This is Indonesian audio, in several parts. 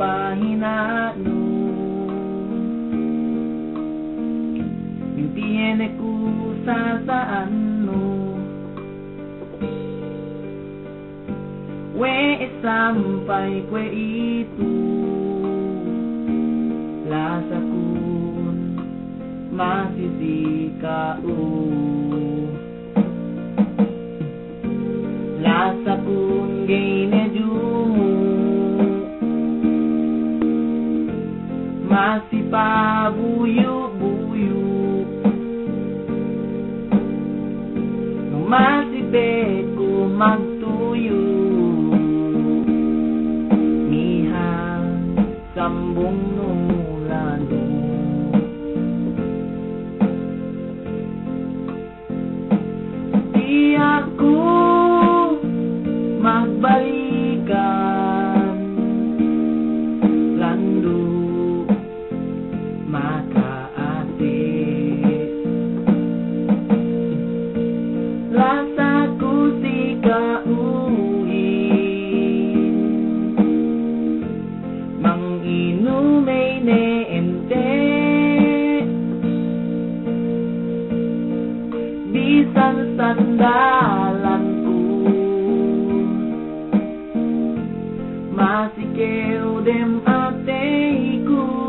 pahinano tiene kusa sa ano we sampai kwe itu lasa kun masisikao lasa kun gane jumu masih pabuyu-buyu masih beku magtuyo niha sambung nulano di aku magbalikan lando rasaku si kauhin manginumay neente bisan sandalanku masikew dem ateiku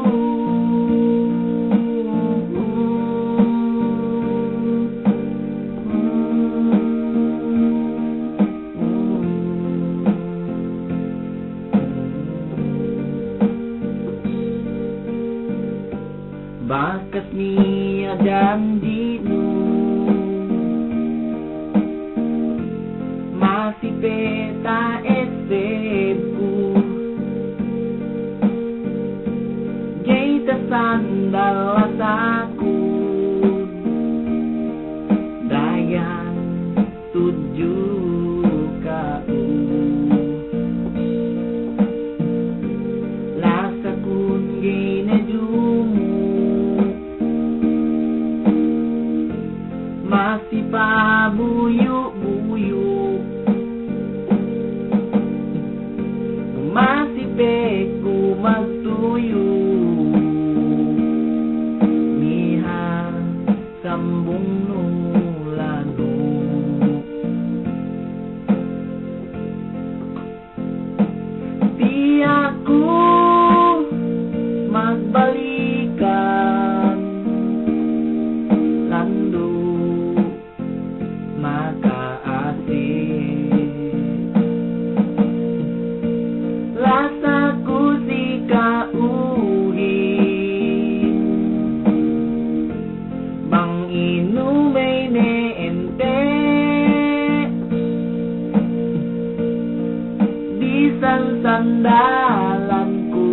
bakas niya dandino masih peta esebku jaita sandal lasaku dayan tujuh kau lasakun gina jumu masih pabuyu-buyu masih beku magtuyo niha sambung nulano di aku magbalikan lando rasaku si kauhin bang inumay neente bisan sandalanku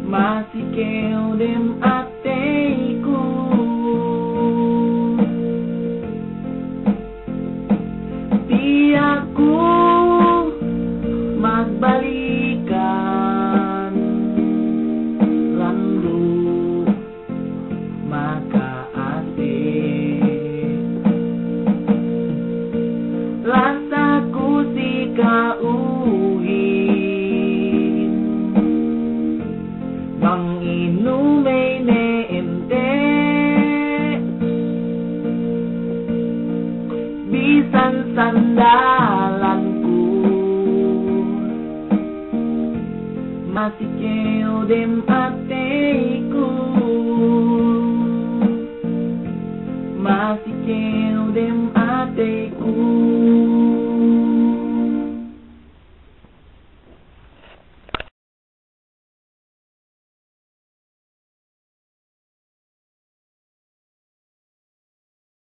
masikew dem ateiku di aku magbalikan lando makaasik rasaku si kauhin bang inumay neente bisan sandalanku masikew dem ate